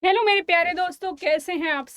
Hello मेरे प्यारे दोस्तों, कैसे हैं आप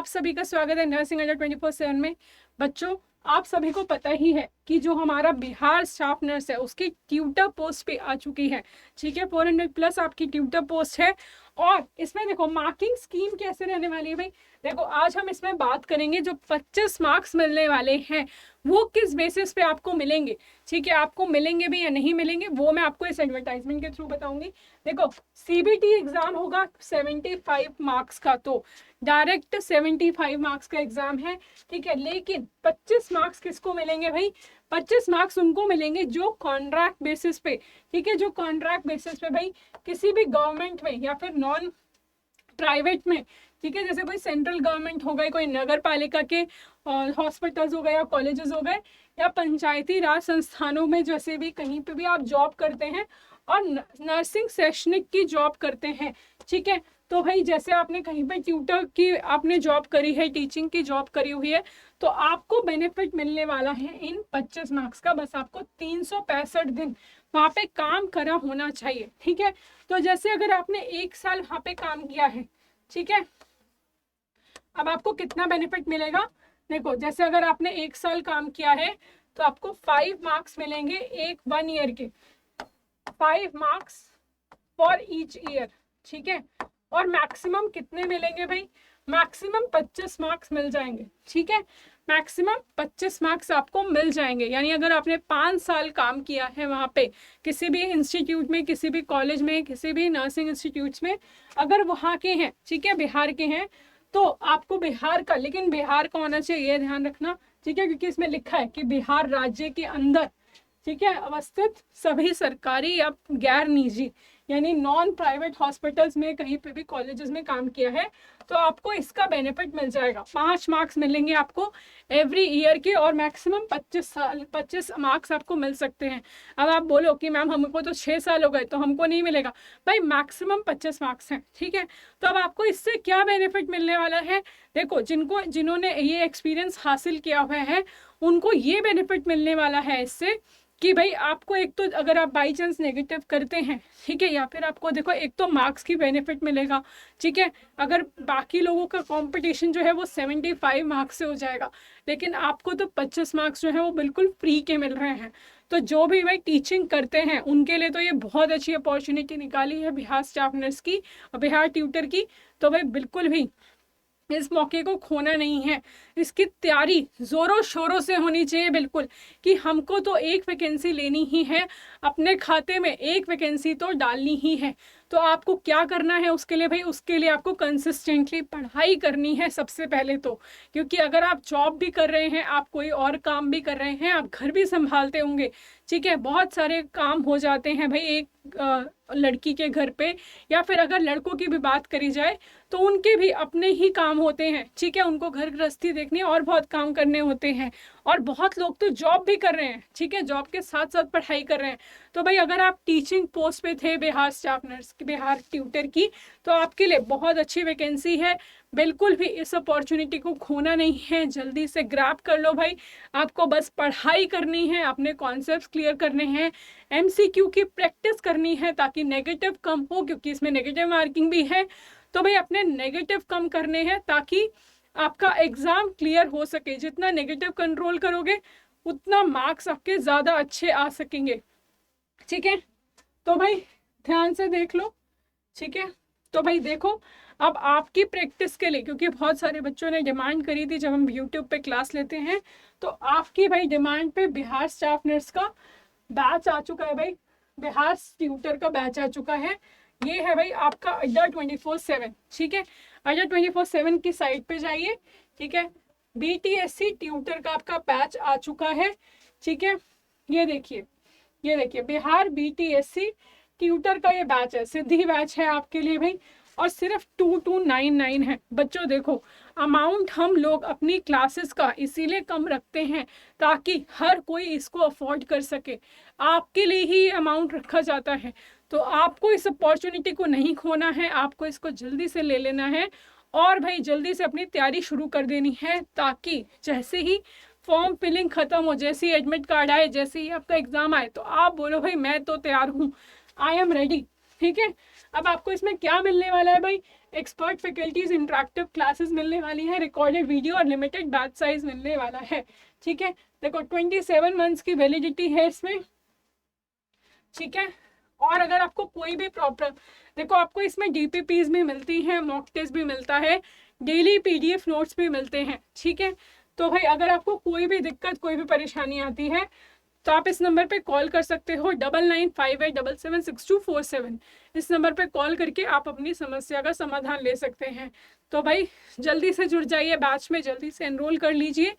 सभी का स्वागत है नर्सिंग अड्डा 24/7 में। बच्चों, आप सभी को पता ही है कि जो हमारा बिहार स्टाफ नर्स है उसकी ट्यूटर पोस्ट पे आ चुकी है। ठीक है, 400+ आपकी ट्यूटर पोस्ट है। और इसमें देखो मार्किंग स्कीम कैसे रहने वाली है भाई। देखो, आज हम इसमें बात करेंगे जो 25 मार्क्स मिलने वाले हैं वो किस बेसिस पे आपको मिलेंगे। ठीक है, आपको मिलेंगे भी या नहीं मिलेंगे वो मैं आपको इस एडवर्टाइजमेंट के थ्रू बताऊंगी। देखो, सीबीटी एग्जाम होगा 75 मार्क्स का, तो डायरेक्ट 75 मार्क्स का एग्जाम है। ठीक है, लेकिन 25 मार्क्स किसको मिलेंगे भाई? 25 मार्क्स उनको मिलेंगे जो कॉन्ट्रैक्ट बेसिस पे। ठीक है, जो कॉन्ट्रैक्ट बेसिस पे भाई किसी भी गवर्नमेंट में या फिर नॉन प्राइवेट में। ठीक है, जैसे कोई सेंट्रल गवर्नमेंट हो गए, कोई नगर पालिका के हॉस्पिटल्स हो गए या कॉलेजेस हो गए, या पंचायती राज संस्थानों में जैसे भी कहीं पे भी आप जॉब करते हैं और नर्सिंग शैक्षणिक की जॉब करते हैं। ठीक है, तो भाई जैसे आपने कहीं पे ट्यूटर की आपने जॉब करी है, टीचिंग की जॉब करी हुई है, तो आपको बेनिफिट मिलने वाला है इन 25 मार्क्स का। बस आपको 365 दिन वहाँ पे काम करा होना चाहिए। ठीक है, तो जैसे अगर आपने 1 साल वहाँ पे काम किया है, ठीक है, अब आपको कितना बेनिफिट मिलेगा? देखो, जैसे अगर आपने 1 साल काम किया है तो आपको 5 मार्क्स मिलेंगे एक 1 ईयर के, 5 मार्क्स फॉर ईच ईयर। ठीक है, और मैक्सिमम कितने मिलेंगे भाई? मैक्सिमम 25 मार्क्स मिल जाएंगे। ठीक है, मैक्सिमम 25 मार्क्स आपको मिल जाएंगे। यानी अगर आपने 5 साल काम किया है वहाँ पे किसी भी इंस्टीट्यूट में, किसी भी कॉलेज में, किसी भी नर्सिंग इंस्टीट्यूट्स में, अगर वहाँ के हैं, ठीक है, बिहार के हैं, तो आपको बिहार का, लेकिन बिहार का होना चाहिए, ये ध्यान रखना। ठीक है, क्योंकि इसमें लिखा है कि बिहार राज्य के अंदर, ठीक है, अवस्थित सभी सरकारी या गैर निजी यानी नॉन प्राइवेट हॉस्पिटल्स में, कहीं पे भी कॉलेजेस में काम किया है तो आपको इसका बेनिफिट मिल जाएगा। 5 मार्क्स मिलेंगे आपको एवरी ईयर के, और मैक्सिमम 25 मार्क्स आपको मिल सकते हैं। अब आप बोलो कि मैम हमको तो 6 साल हो गए तो हमको नहीं मिलेगा। भाई मैक्सिमम 25 मार्क्स हैं। ठीक है, तो अब आपको इससे क्या बेनिफिट मिलने वाला है? देखो, जिन्होंने ये एक्सपीरियंस हासिल किया हुआ है उनको ये बेनिफिट मिलने वाला है इससे कि भाई आपको एक तो अगर आप बाई चांस नेगेटिव करते हैं, ठीक है, या फिर आपको देखो एक तो मार्क्स की बेनिफिट मिलेगा। ठीक है, अगर बाकी लोगों का कंपटीशन जो है वो 75 मार्क्स से हो जाएगा, लेकिन आपको तो 25 मार्क्स जो है वो बिल्कुल फ्री के मिल रहे हैं। तो जो भी भाई टीचिंग करते हैं उनके लिए तो ये बहुत अच्छी अपॉर्चुनिटी निकाली है बिहार स्टाफ नर्स की और बिहार ट्यूटर की। तो भाई बिल्कुल भी इस मौके को खोना नहीं है। इसकी तैयारी जोरों शोरों से होनी चाहिए बिल्कुल, कि हमको तो एक वैकेंसी लेनी ही है, अपने खाते में एक वैकेंसी तो डालनी ही है। तो आपको क्या करना है उसके लिए? भाई उसके लिए आपको कंसिस्टेंटली पढ़ाई करनी है सबसे पहले तो। क्योंकि अगर आप जॉब भी कर रहे हैं, आप कोई और काम भी कर रहे हैं, आप घर भी संभालते होंगे, ठीक है, बहुत सारे काम हो जाते हैं भाई एक लड़की के घर पे, या फिर अगर लड़कों की भी बात करी जाए तो उनके भी अपने ही काम होते हैं। ठीक है, उनको घर गृहस्थी देखनी और बहुत काम करने होते हैं, और बहुत लोग तो जॉब भी कर रहे हैं। ठीक है, जॉब के साथ साथ पढ़ाई कर रहे हैं। तो भाई अगर आप टीचिंग पोस्ट पे थे बिहार स्टाफ नर्स की, बिहार ट्यूटर की, तो आपके लिए बहुत अच्छी वैकेंसी है। बिल्कुल भी इस अपॉर्चुनिटी को खोना नहीं है, जल्दी से ग्रैब कर लो भाई। आपको बस पढ़ाई करनी है, अपने कॉन्सेप्ट्स क्लियर करने हैं, एमसीक्यू की प्रैक्टिस करनी है ताकि नेगेटिव कम हो, क्योंकि इसमें नेगेटिव मार्किंग भी है। तो भाई अपने नेगेटिव कम करने हैं ताकि आपका एग्जाम क्लियर हो सके। जितना नेगेटिव कंट्रोल करोगे उतना मार्क्स आपके ज़्यादा अच्छे आ सकेंगे। ठीक है, तो भाई ध्यान से देख लो। ठीक है, तो भाई देखो, अब आपकी प्रैक्टिस के लिए, क्योंकि बहुत सारे बच्चों ने डिमांड करी थी जब हम यूट्यूब पे क्लास लेते हैं, तो आपकी भाई डिमांड पे बिहार स्टाफ नर्स का बैच आ चुका है भाई, बिहार ट्यूटर का बैच आ चुका है। ये है भाई आपका अड्डा 24/7। ठीक है, अड्डा 24/7 की साइट पे जाइए। ठीक है, बीटीएससी ट्यूटर का आपका बैच आ चुका है। ठीक है, ये देखिए, ये देखिए बिहार बीटीएससी ट्यूटर का ये बैच है, सिद्धि बैच है आपके लिए भाई, और सिर्फ 2299 है। बच्चों देखो, अमाउंट हम लोग अपनी क्लासेस का इसीलिए कम रखते हैं ताकि हर कोई इसको अफोर्ड कर सके। आपके लिए ही अमाउंट रखा जाता है, तो आपको इस अपॉर्चुनिटी को नहीं खोना है, आपको इसको जल्दी से ले लेना है और भाई जल्दी से अपनी तैयारी शुरू कर देनी है, ताकि जैसे ही फॉर्म फिलिंग खत्म हो, जैसे ही एडमिट कार्ड आए, जैसे ही आपका एग्जाम आए, तो आप बोलो भाई मैं तो तैयार हूँ, आई एम रेडी। ठीक है, अब आपको इसमें क्या मिलने वाला है भाई, एक्सपर्ट फैकल्टीज, इंटरेक्टिव क्लासेस मिलने वाली है, रिकॉर्डेड वीडियो और लिमिटेड बैच साइज मिलने वाला है। ठीक है, देखो 27 मंथ्स की वैलिडिटी है इसमें। ठीक है, और अगर आपको कोई भी प्रॉब्लम, देखो आपको इसमें डीपीपीज भी मिलती हैं, मॉक टेस्ट भी मिलता है, डेली पीडीएफ नोट्स भी मिलते हैं। ठीक है, तो भाई अगर आपको कोई भी दिक्कत, कोई भी परेशानी आती है तो आप इस नंबर पे कॉल कर सकते हो, 9958776247। इस नंबर पे कॉल करके आप अपनी समस्या का समाधान ले सकते हैं। तो भाई जल्दी से जुड़ जाइए बैच में, जल्दी से एनरोल कर लीजिए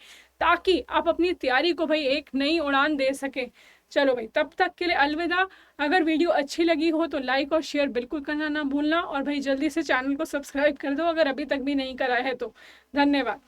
ताकि आप अपनी तैयारी को भाई एक नई उड़ान दे सके। चलो भाई, तब तक के लिए अलविदा। अगर वीडियो अच्छी लगी हो तो लाइक और शेयर बिल्कुल करना ना भूलना, और भाई जल्दी से चैनल को सब्सक्राइब कर दो अगर अभी तक भी नहीं करा है तो। धन्यवाद।